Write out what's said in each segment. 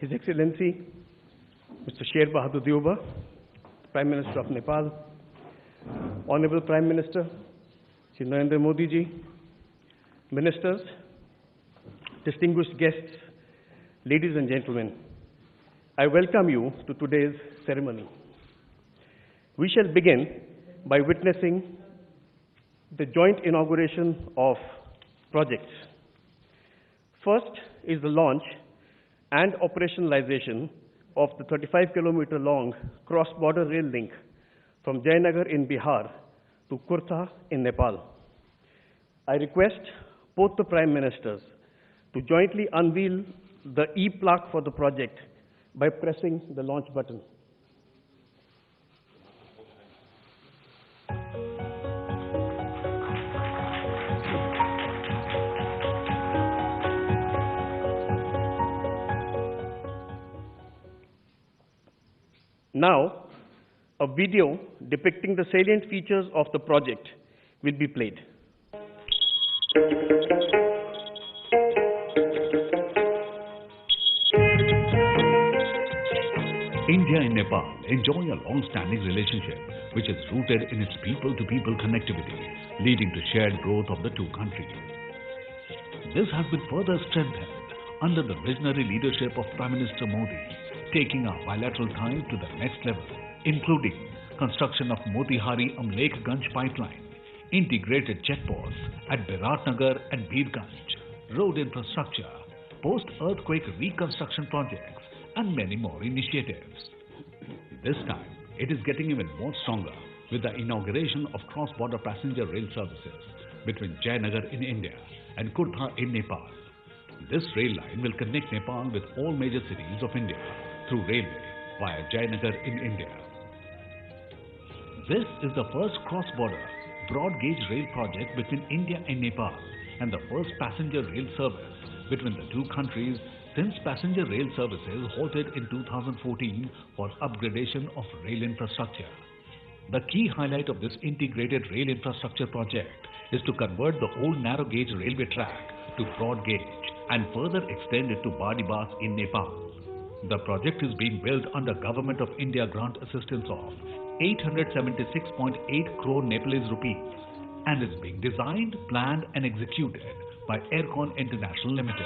His Excellency, Mr. Sher Bahadur Deuba, Prime Minister of Nepal, Honorable Prime Minister, Shri Narendra Modi ji, Ministers, distinguished guests, ladies and gentlemen, I welcome you to today's ceremony. We shall begin by witnessing the joint inauguration of projects. First is the launch and operationalization of the 35-kilometer long cross-border rail link from Jayanagar in Bihar to Kurtha in Nepal. I request both the Prime Ministers to jointly unveil the e-plaque for the project by pressing the launch button. Now, a video depicting the salient features of the project will be played. India and Nepal enjoy a long-standing relationship which is rooted in its people-to-people connectivity, leading to shared growth of the two countries. This has been further strengthened under the visionary leadership of Prime Minister Modi, taking our bilateral ties to the next level, including construction of Motihari-Amlekganj pipeline, integrated checkposts at Biratnagar and Birganj, road infrastructure, post-earthquake reconstruction projects, and many more initiatives. This time, it is getting even more stronger with the inauguration of cross-border passenger rail services between Jayanagar in India and Kurtha in Nepal. This rail line will connect Nepal with all major cities of India through railway via Jayanagar in India. This is the first cross-border broad-gauge rail project between India and Nepal and the first passenger rail service between the two countries since passenger rail services halted in 2014 for upgradation of rail infrastructure. The key highlight of this integrated rail infrastructure project is to convert the old narrow-gauge railway track to broad-gauge and further extend it to Badibas in Nepal. The project is being built under Government of India grant assistance of 876.8 crore Nepalese rupees and is being designed, planned and executed by Aircon International Limited.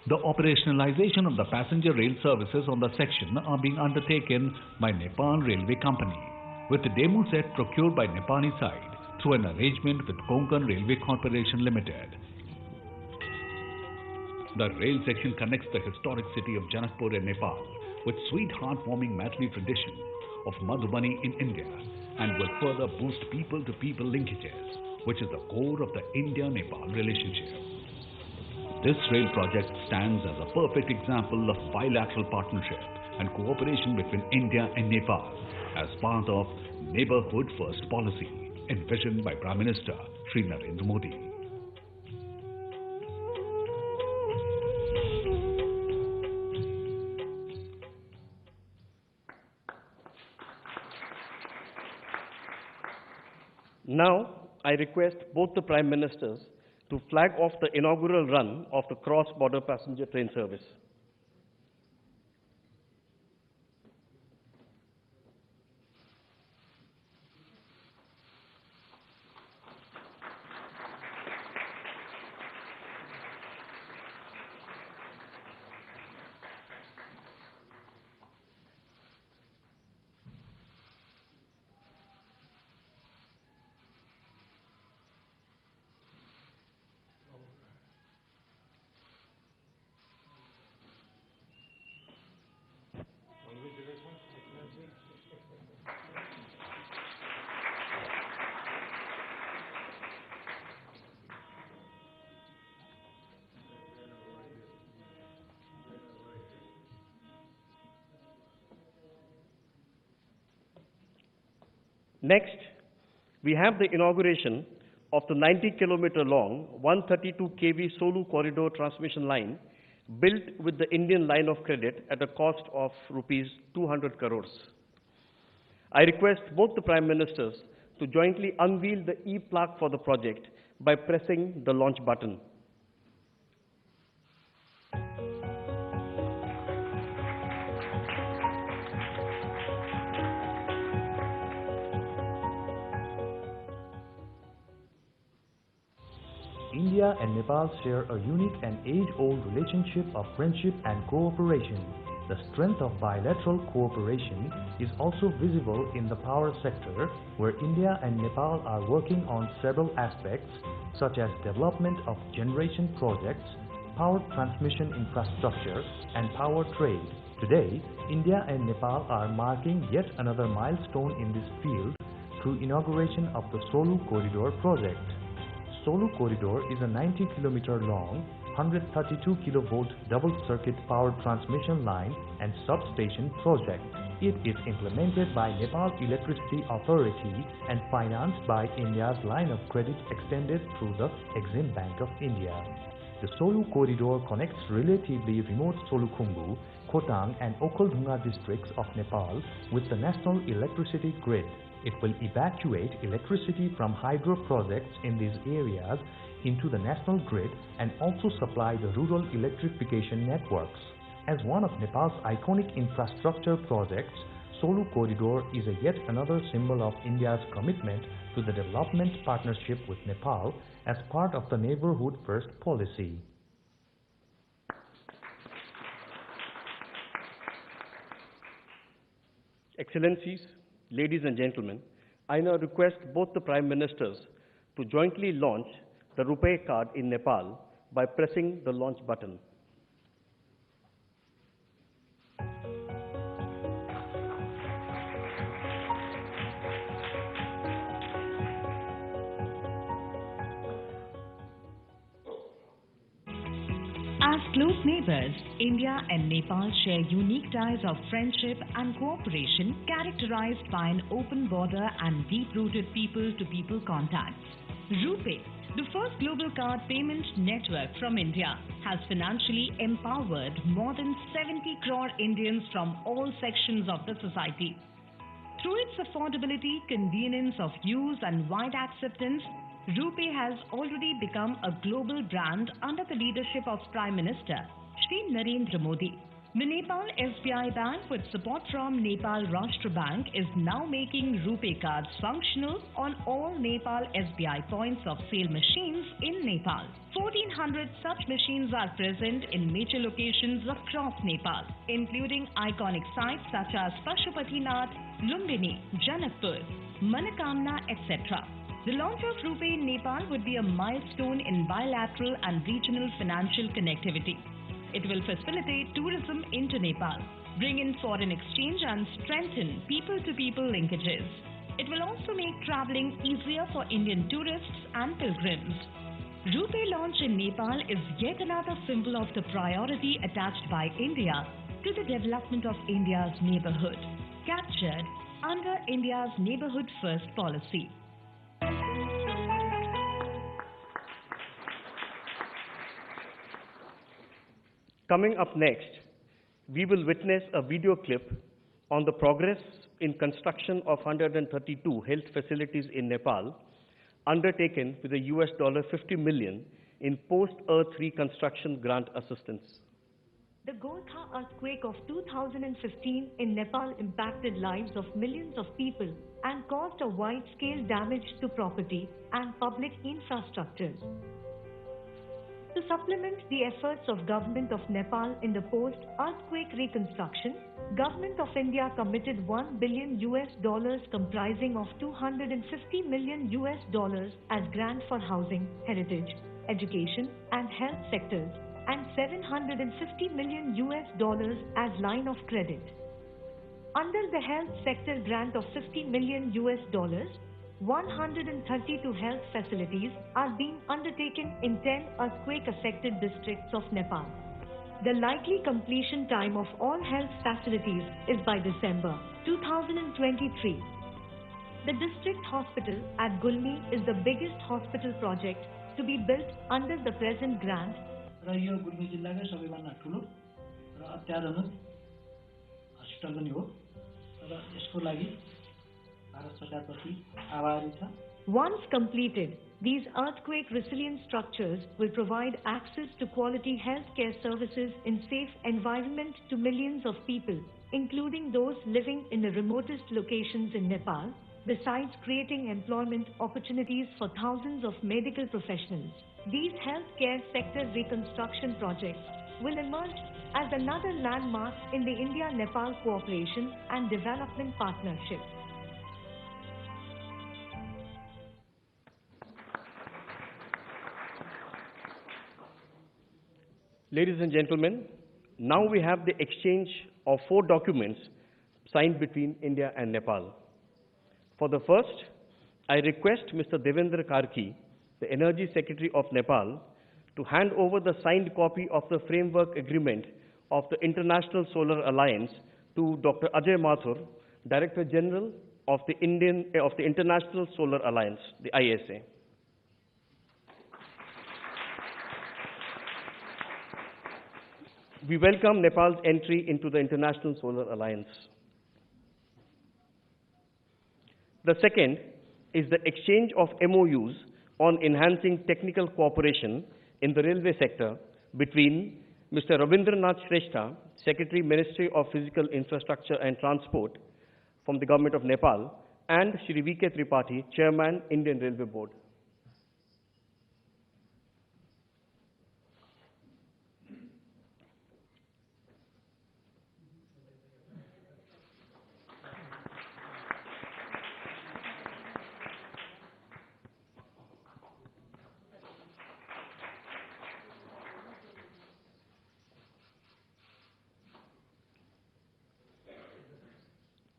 The operationalization of the passenger rail services on the section are being undertaken by Nepal Railway Company, with the demo set procured by Nepali side through an arrangement with Konkan Railway Corporation Limited. The rail section connects the historic city of Janakpur in Nepal with sweet heartwarming Maithili tradition of Madhubani in India and will further boost people-to-people linkages, which is the core of the India-Nepal relationship. This rail project stands as a perfect example of bilateral partnership and cooperation between India and Nepal as part of Neighborhood First policy envisioned by Prime Minister Shri Narendra Modi. Now, I request both the Prime Ministers to flag off the inaugural run of the cross-border passenger train service. Next, we have the inauguration of the 90-kilometer long 132 kV Solu corridor transmission line built with the Indian line of credit at a cost of rupees 200 crores. I request both the Prime Ministers to jointly unveil the e-plaque for the project by pressing the launch button. India and Nepal share a unique and age-old relationship of friendship and cooperation. The strength of bilateral cooperation is also visible in the power sector, where India and Nepal are working on several aspects, such as development of generation projects, power transmission infrastructure, and power trade. Today, India and Nepal are marking yet another milestone in this field through inauguration of the Solu Corridor project. Solu Corridor is a 90-kilometer long, 132 kilovolt double-circuit power transmission line and substation project. It is implemented by Nepal Electricity Authority and financed by India's line of credit extended through the Exim Bank of India. The Solu Corridor connects relatively remote Solukhumbu, Khotang and Okhaldhunga districts of Nepal with the national electricity grid. It will evacuate electricity from hydro projects in these areas into the national grid and also supply the rural electrification networks. As one of Nepal's iconic infrastructure projects, Solu Corridor is yet another symbol of India's commitment to the development partnership with Nepal as part of the Neighborhood First policy. Excellencies, ladies and gentlemen, I now request both the Prime Ministers to jointly launch the RuPay card in Nepal by pressing the launch button. As close neighbors, India and Nepal share unique ties of friendship and cooperation characterized by an open border and deep-rooted people-to-people contacts. RuPay, the first global card payment network from India, has financially empowered more than 70 crore Indians from all sections of the society. Through its affordability, convenience of use and wide acceptance, RuPay has already become a global brand under the leadership of Prime Minister Shri Narendra Modi. The Nepal SBI Bank, with support from Nepal Rashtra Bank, is now making RuPay cards functional on all Nepal SBI points of sale machines in Nepal. 1,400 such machines are present in major locations across Nepal, including iconic sites such as Pashupatinath, Lumbini, Janakpur, Manakamna, etc. The launch of RuPay in Nepal would be a milestone in bilateral and regional financial connectivity. It will facilitate tourism into Nepal, bring in foreign exchange and strengthen people-to-people linkages. It will also make traveling easier for Indian tourists and pilgrims. RuPay launch in Nepal is yet another symbol of the priority attached by India to the development of India's neighborhood, captured under India's Neighborhood First policy. Coming up next, we will witness a video clip on the progress in construction of 132 health facilities in Nepal, undertaken with a $50 million in post-earth reconstruction grant assistance. The Gorkha earthquake of 2015 in Nepal impacted lives of millions of people and caused a wide-scale damage to property and public infrastructures. To supplement the efforts of Government of Nepal in the post-earthquake reconstruction, Government of India committed $1 billion comprising of $250 million as grant for housing, heritage, education and health sectors, and $750 million as line of credit. Under the health sector grant of $50 million, 132 health facilities are being undertaken in 10 earthquake-affected districts of Nepal. The likely completion time of all health facilities is by December 2023. The district hospital at Gulmi is the biggest hospital project to be built under the present grant. र यो गुल्मी जिल्लाकै सबैभन्दा ठुलो र अत्याधुनिक hospital पनि हो र यसको लागि भारत सरकारप्रति आभारी छ. Once completed, these earthquake resilient structures will provide access to quality healthcare services in safe environment to millions of people, including those living in the remotest locations in Nepal, besides creating employment opportunities for thousands of medical professionals. These healthcare sector reconstruction projects will emerge as another landmark in the India-Nepal cooperation and development partnership. Ladies and gentlemen, now we have the exchange of 4 documents signed between India and Nepal. For the first, I request Mr. Devendra Karki, the Energy Secretary of Nepal, to hand over the signed copy of the framework agreement of the International Solar Alliance to Dr. Ajay Mathur, Director General of the International Solar Alliance, the ISA. We welcome Nepal's entry into the International Solar Alliance. The second is the exchange of MOUs on enhancing technical cooperation in the railway sector between Mr. Rabindranath Shrestha, Secretary, Ministry of Physical Infrastructure and Transport from the Government of Nepal, and Shri V.K. Tripathi, Chairman, Indian Railway Board.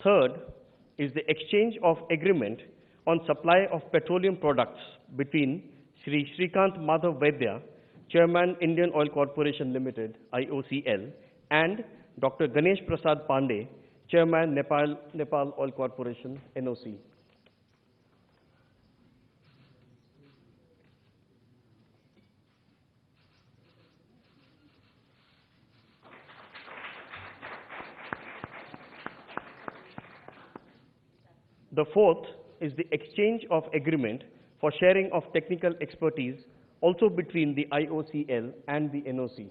Third is the exchange of agreement on supply of petroleum products between Shri Shrikant Madhav Vaidya, Chairman, Indian Oil Corporation Limited, IOCL, and Dr. Ganesh Prasad Pandey, Chairman, Nepal Oil Corporation, NOC. The fourth is the exchange of agreement for sharing of technical expertise also between the IOCL and the NOC.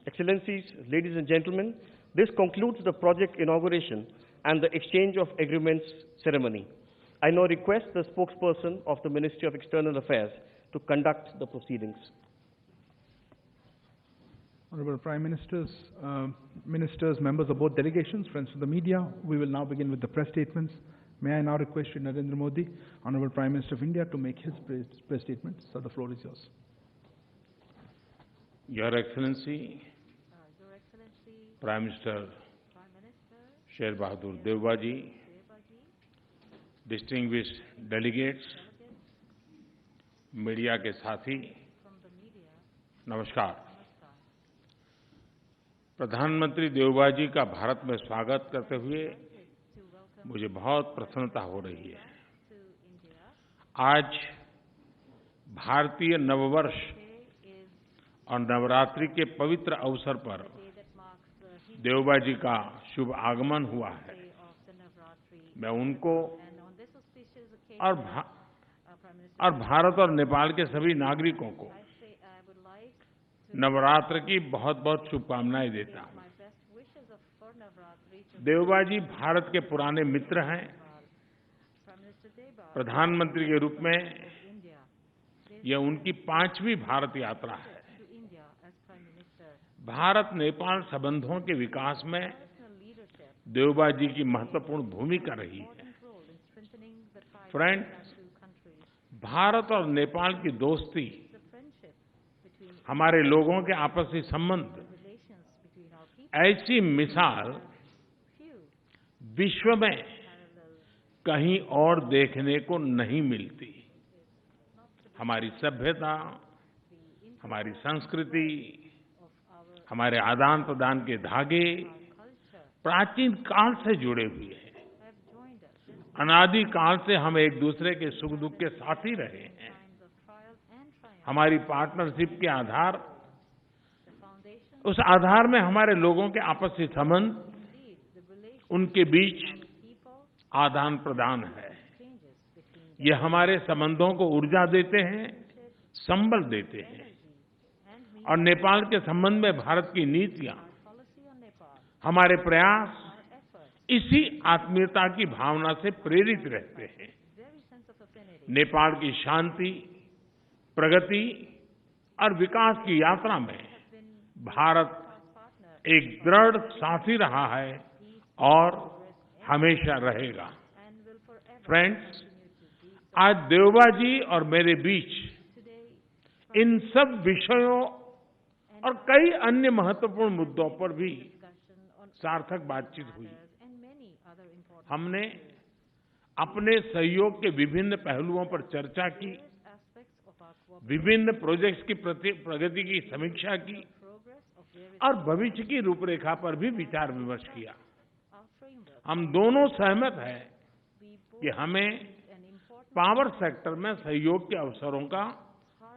Excellencies, ladies and gentlemen, this concludes the project inauguration and the exchange of agreements ceremony. I now request the spokesperson of the Ministry of External Affairs to conduct the proceedings. Honorable Prime Ministers, Ministers, members of both delegations, friends of the media, we will now begin with the press statements. May I now request Shri Narendra Modi, Honorable Prime Minister of India, to make his press statement. Sir, the floor is yours. Your Excellency, Prime Minister Sher Bahadur Deuba, distinguished delegates, media के साथी, नमस्कार। प्रधानमंत्री देवबा जी का भारत में स्वागत करते हुए मुझे बहुत प्रसन्नता हो रही है। आज भारतीय नववर्ष और नवरात्रि के पवित्र अवसर पर देवबा जी का शुभ आगमन हुआ है। मैं उनको और भारत और नेपाल के सभी नागरिकों को नवरात्र की बहुत बहुत शुभकामनाएं देता हूं। देवबा जी भारत के पुराने मित्र हैं। प्रधानमंत्री के रूप में यह उनकी 5वीं भारत यात्रा है। भारत नेपाल संबंधों के विकास में देवबा जी की महत्वपूर्ण भूमिका रही है। फ्रेंड्स, भारत और नेपाल की दोस्ती, हमारे लोगों के आपसी संबंध, ऐसी मिसाल विश्व में कहीं और देखने को नहीं मिलती। हमारी सभ्यता, हमारी संस्कृति, हमारे आदान प्रदान के धागे प्राचीन काल से जुड़े हुए हैं। अनादि काल से हम एक दूसरे के सुख दुख के साथी रहे हैं। हमारी पार्टनरशिप के आधार, उस आधार में हमारे लोगों के आपसी संबंध, उनके बीच आदान प्रदान है। ये हमारे संबंधों को ऊर्जा देते हैं, संबल देते हैं और नेपाल के संबंध में भारत की नीतियां, हमारे प्रयास इसी आत्मीयता की भावना से प्रेरित रहते हैं। नेपाल की शांति, प्रगति और विकास की यात्रा में भारत एक दृढ़ साथी रहा है और हमेशा रहेगा। फ्रेंड्स, आज देवबा जी और मेरे बीच इन सब विषयों और कई अन्य महत्वपूर्ण मुद्दों पर भी सार्थक बातचीत हुई। हमने अपने सहयोग के विभिन्न पहलुओं पर चर्चा की, विभिन्न प्रोजेक्ट्स की प्रगति की समीक्षा की और भविष्य की रूपरेखा पर भी विचार विमर्श किया। हम दोनों सहमत हैं कि हमें पावर सेक्टर में सहयोग के अवसरों का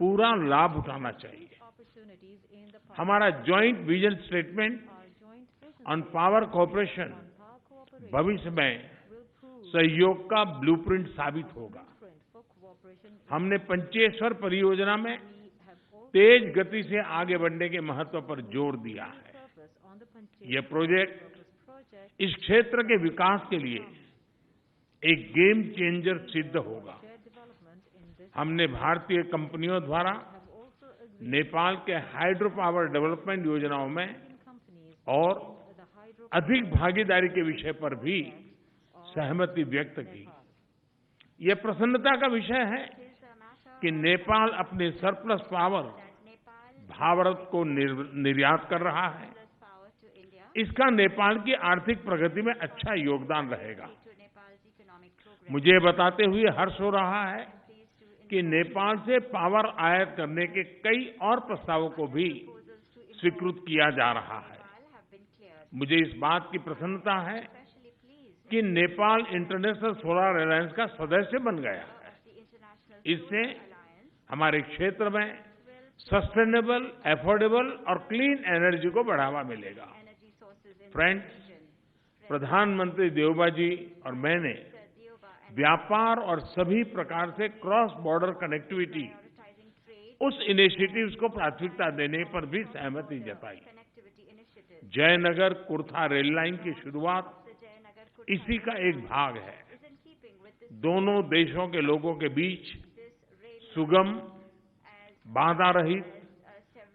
पूरा लाभ उठाना चाहिए। हमारा joint vision statement on power cooperation भविष्य में सहयोग का ब्लूप्रिंट साबित होगा। हमने पंचेश्वर परियोजना में तेज गति से आगे बढ़ने के महत्व पर जोर दिया है। यह प्रोजेक्ट इस क्षेत्र के विकास के लिए एक गेम चेंजर सिद्ध होगा। हमने भारतीय कंपनियों द्वारा नेपाल के हाइड्रो पावर डेवलपमेंट योजनाओं में और अधिक भागीदारी के विषय पर भी सहमति व्यक्त की। यह प्रसन्नता का विषय है कि नेपाल अपने सरप्लस पावर भारत को निर्यात कर रहा है। इसका नेपाल की आर्थिक प्रगति में अच्छा योगदान रहेगा। मुझे बताते हुए हर्ष हो रहा है कि नेपाल से पावर आयात करने के कई और प्रस्तावों को भी स्वीकृत किया जा रहा है। मुझे इस बात की प्रसन्नता है कि नेपाल इंटरनेशनल सोलर अलायंस का सदस्य बन गया है। इससे हमारे क्षेत्र में सस्टेनेबल, एफोर्डेबल और क्लीन एनर्जी को बढ़ावा मिलेगा। फ्रेंड्स, प्रधानमंत्री देवबा जी और मैंने व्यापार और सभी प्रकार से क्रॉस बॉर्डर कनेक्टिविटी उस इनिशिएटिव्स को प्राथमिकता देने पर भी सहमति जताई। जयनगर कुर्था रेल लाइन की शुरुआत इसी का एक भाग है। दोनों देशों के लोगों के बीच सुगम, बाधा रहित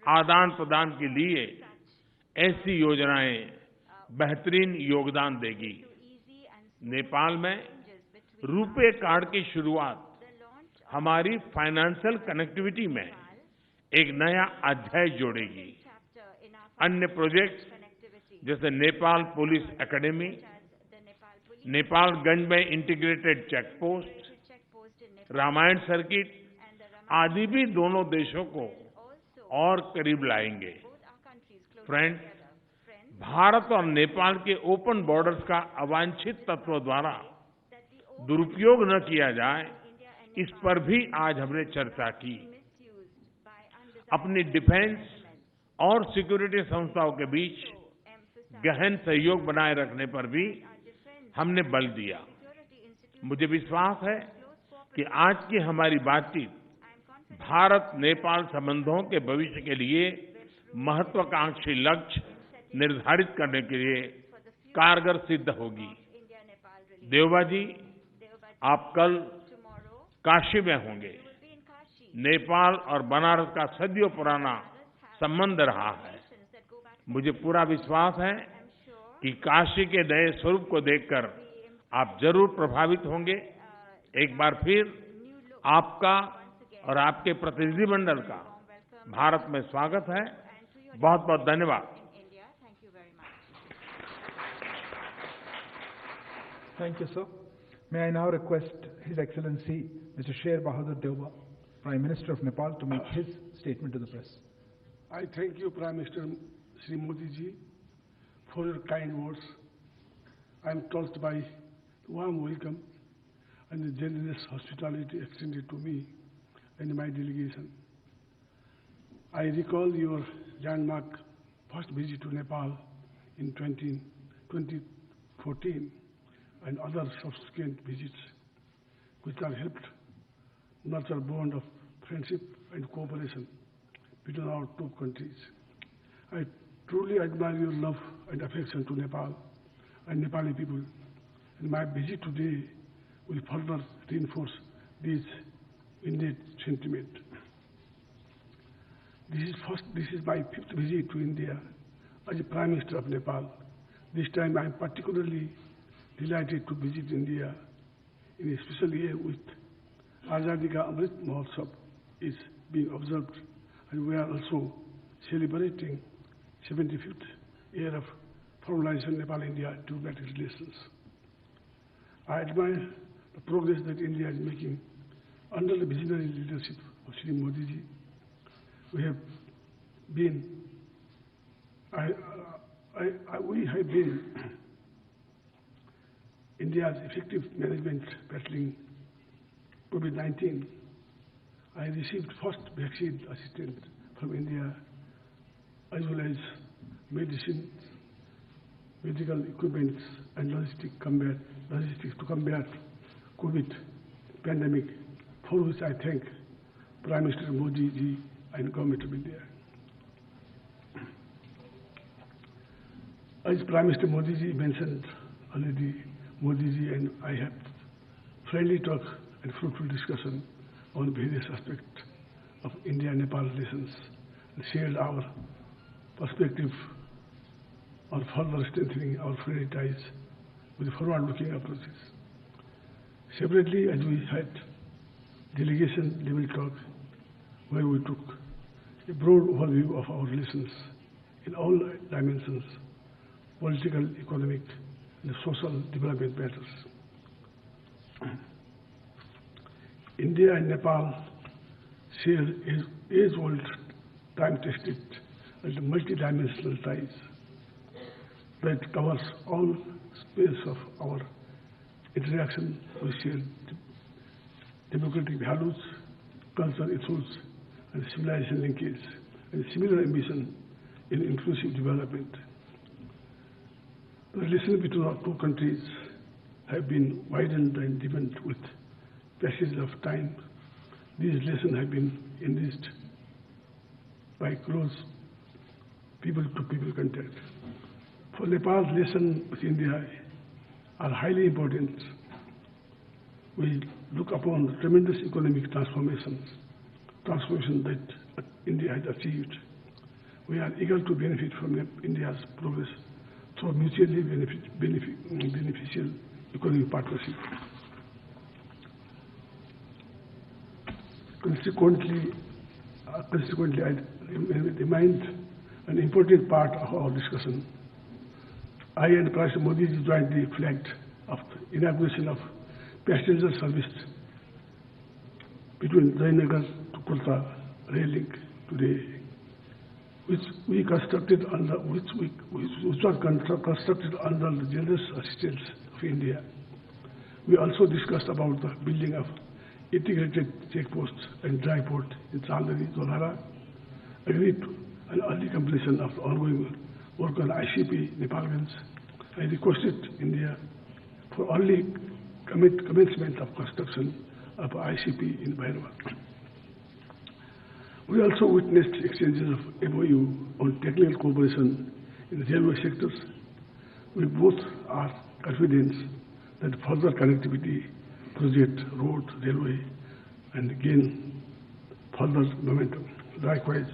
आदान प्रदान के लिए ऐसी योजनाएं बेहतरीन योगदान देगी। नेपाल में रुपे कार्ड की शुरुआत हमारी फाइनेंशियल कनेक्टिविटी में एक नया अध्याय जोड़ेगी। अन्य प्रोजेक्ट्स जैसे नेपाल पुलिस एकेडमी, नेपालगंज में integrated check post, Ramayana circuit आदि भी दोनों देशों को और करीब लाएंगे। फ्रेंड्स, भारत और नेपाल के ओपन बॉर्डर्स का अवांछित तत्वों द्वारा दुरुपयोग न किया जाए, इस पर भी आज हमने चर्चा की। अपनी डिफेंस और सिक्योरिटी संस्थाओं के बीच गहन सहयोग बनाए रखने पर भी हमने बल दिया। मुझे विश्वास है कि आज की हमारी बातचीत भारत नेपाल संबंधों के भविष्य के लिए महत्वाकांक्षी लक्ष्य निर्धारित करने के लिए कारगर सिद्ध होगी। देवबा जी, आप कल काशी में होंगे। नेपाल और बनारस का सदियों पुराना संबंध रहा है। मुझे पूरा विश्वास है कि काशी के नए स्वरूप को देखकर आप जरूर प्रभावित होंगे। एक बार फिर आपका और आपके प्रतिनिधिमंडल का भारत में स्वागत है। बहुत बहुत धन्यवाद। Thank you, sir. May I now request His Excellency Mr. Sher Bahadur Deuba, Prime Minister of Nepal, to make his statement to the press. I thank you, Prime Minister Shri Modi ji, for your kind words. I am touched by the warm welcome and the generous hospitality extended to me and my delegation. I recall your landmark first visit to Nepal in 2014 and other subsequent visits, which have helped nurture a bond of friendship and cooperation between our two countries. I truly admire your love and affection to Nepal and Nepali people, and my visit today will further reinforce this innate sentiment. This is my fifth visit to India as a Prime Minister of Nepal. This time I am particularly delighted to visit India in a special year with Azadi Ka Amrit Mahotsav is being observed, and we are also celebrating 75th year of formalization Nepal-India diplomatic relations. I admire the progress that India is making under the visionary leadership of Shri Modi ji. We have been India's effective management battling COVID-19. I received first vaccine assistance from India, as well as medicine, medical equipment, and logistics to combat COVID pandemic, for which I thank Prime Minister Modi ji and Government of India. As Prime Minister Modi ji mentioned already, Modi ji and I have friendly talk and fruitful discussion on various aspects of India-Nepal relations and shared our perspective on further strengthening our friendly ties with forward-looking approaches. Separately, as we had delegation-level talk, where we took a broad overview of our relations in all dimensions: political, economic, and social development matters. India and Nepal share age-old, time-tested, and multidimensional ties that covers all space of our interaction. We share democratic values, cultural ethos, and civilization linkage, and similar ambition in inclusive development. The relations between our two countries have been widened and deepened with passage of time. These relations have been enriched by close people-to-people contact. For Nepal's relations with India are highly important. We look upon the tremendous economic transformation that India has achieved. We are eager to benefit from India's progress through mutually beneficial economic partnership. Consequently, I remind an important part of our discussion. I and Prime Minister Modi jointly flagged of the inauguration of passenger service between Jayanagar to Kolta rail link today, which was constructed under the generous assistance of India. We also discussed about the building of integrated checkposts and dry port in Chandari, Zolara, agreed to an early completion of the ongoing work on ICP Nepalganj. I requested India for early commencement of construction of ICP in Bhairava. We also witnessed exchanges of MOU on technical cooperation in the railway sectors. We both are confident that further connectivity project, road, railway, and gain further momentum. Likewise,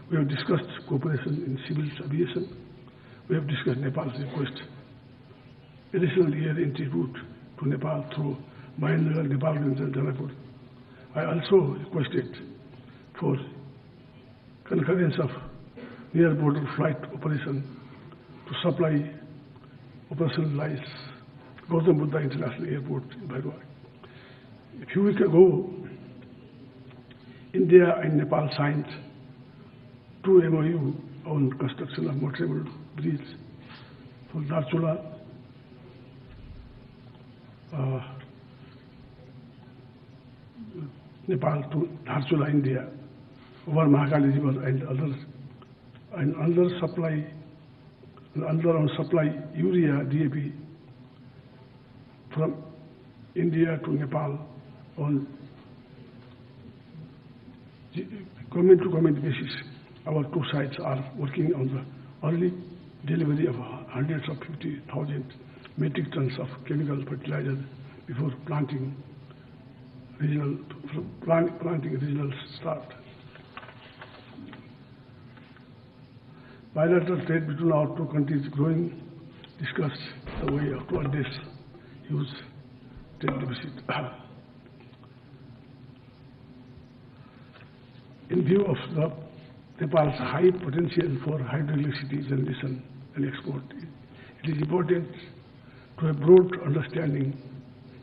we have discussed cooperation in civil aviation. We have discussed Nepal's request additional air entry route to Nepal through Mahinagar, Nepalganj, and Janapur. I also requested for concurrence of near border flight operation to supply operationalize Gautam Buddha International Airport in Bhairava. A few weeks ago, India and Nepal signed 2 MOU on construction of motorable bridge from Dharchula, Nepal to Dharchula, India, over Mahakali River and under supply urea, DAP from India to Nepal on comment-to-comment basis, our two sides are working on the early delivery of hundreds of 50,000 metric tons of chemical fertilizer before planting regional start. Bilateral trade between our two countries growing, discussed the way to address huge trade deficit. In view of Nepal's high potential for hydroelectricity generation and export, it is important to have broad understanding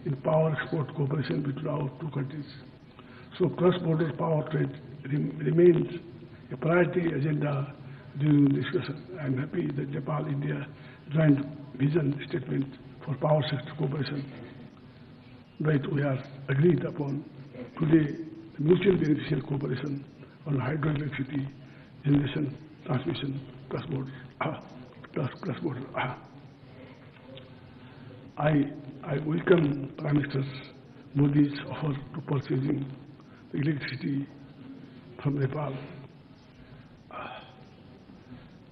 in power export cooperation between our two countries. So cross-border power trade remains a priority agenda during the discussion. I am happy that Nepal-India joint vision statement for power sector cooperation that we have agreed upon today, the mutual beneficial cooperation on hydroelectricity generation, transmission, cross-border. I welcome Prime Minister Modi's offer to purchasing the electricity from Nepal.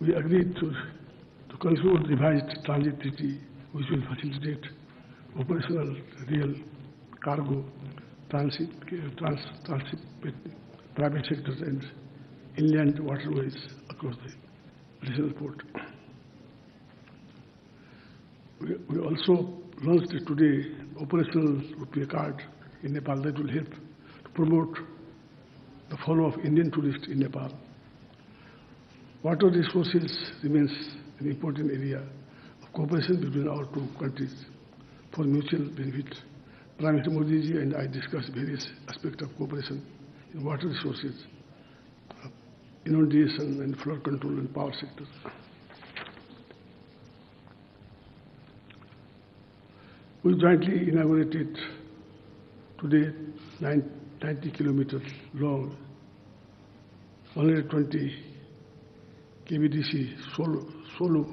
We agreed to conclude revised transit treaty which will facilitate operational rail, cargo, transit, private sectors and inland waterways across the regional port. We also launched today operational Rupee card in Nepal that will help to promote the flow of Indian tourists in Nepal. Water resources remains an important area of cooperation between our two countries for mutual benefit. Prime Minister Modi ji and I discussed various aspects of cooperation in water resources, inundation and flood control and power sectors. We jointly inaugurated today 90 kilometers long, 120 kVDC solo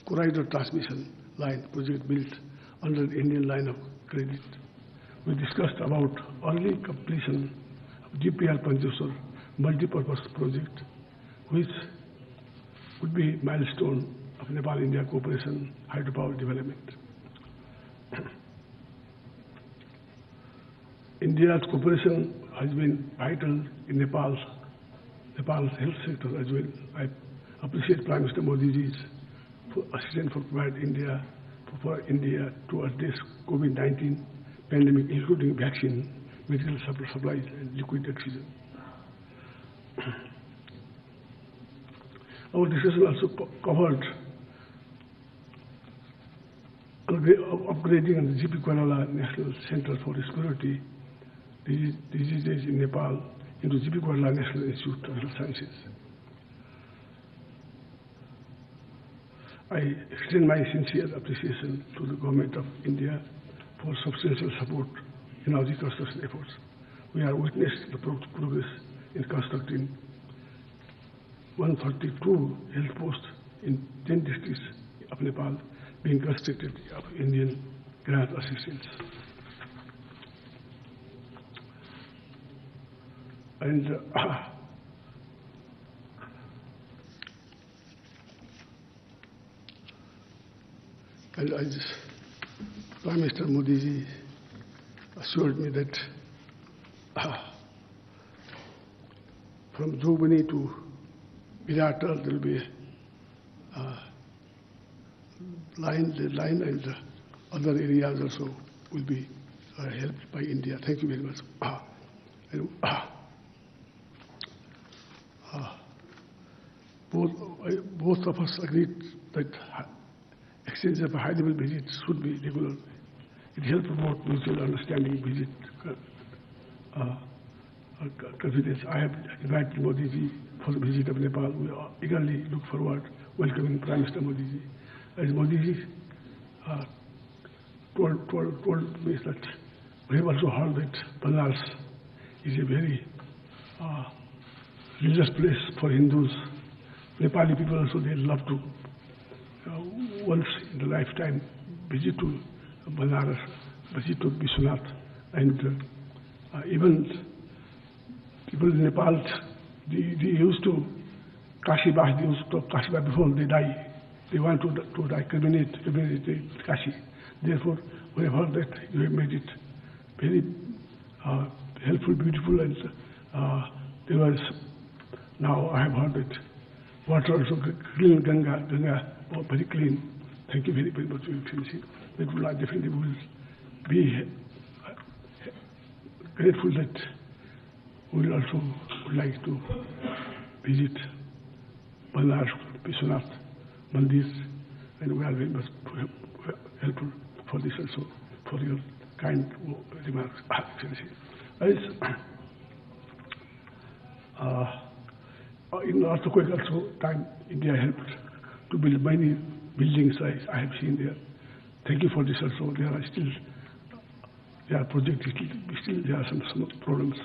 corridor transmission line project built under the Indian line of credit. We discussed about early completion of GPR Panjeshwar multi-purpose project, which would be milestone of Nepal-India cooperation hydropower development. India's cooperation has been vital in Nepal's health sector as well. I appreciate Prime Minister Modi ji's assistance for providing India to address COVID-19 pandemic, including vaccine, medical supplies, and liquid oxygen. Our discussion also covered upgrading the GP Kuala National Center for Respiratory Diseases in Nepal into GP Kuala National Institute of Health Sciences. I extend my sincere appreciation to the Government of India for substantial support in our reconstruction efforts. We are witnessing the progress in constructing 132 health posts in 10 districts of Nepal being constructed of Indian grant assistance. And Prime Minister Modi ji assured me that from Jubani to Viratal there will be a line and other areas also will be helped by India. Thank you very much. Both of us agreed that exchange of high-level visits should be regular. It helps promote mutual understanding, confidence. I have invited Modi ji for the visit of Nepal. We eagerly look forward welcoming Prime Minister Modi ji. As Modi ji told me that we have also heard that Banaras is a very religious place for Hindus. Nepali people also, they love to once in a lifetime visit to Banaras, visit to Vishwanath, and even people in Nepal They used to, Kashi Bas, they used to talk Kashi Bas before they die. They want to die, cremate Kashi. Therefore, we have heard that you have made it very helpful, beautiful, and there was, now I have heard that water also clean, Ganga, very clean. Thank you very, very much for your finishing. That will definitely will be grateful that we will also would like to visit Banaras, Vishwanath Mandir, and we are very much helpful for this also, for your kind remarks. In the earthquake also, time India helped to build many buildings I have seen there. Thank you for this also. There are projects, still there are some problems.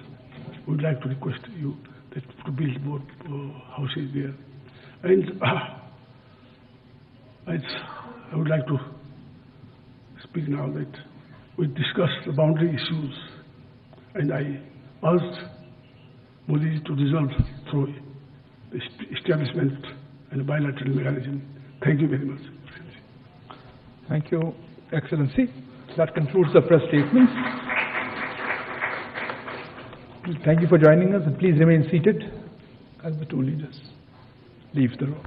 We would like to request you that to build more houses there. And I would like to speak now that we discussed the boundary issues, and I urged Modi to resolve through the establishment and bilateral mechanism. Thank you very much. Thank you, Excellency. That concludes the press statements. Thank you for joining us, and please remain seated as the two leaders leave the room.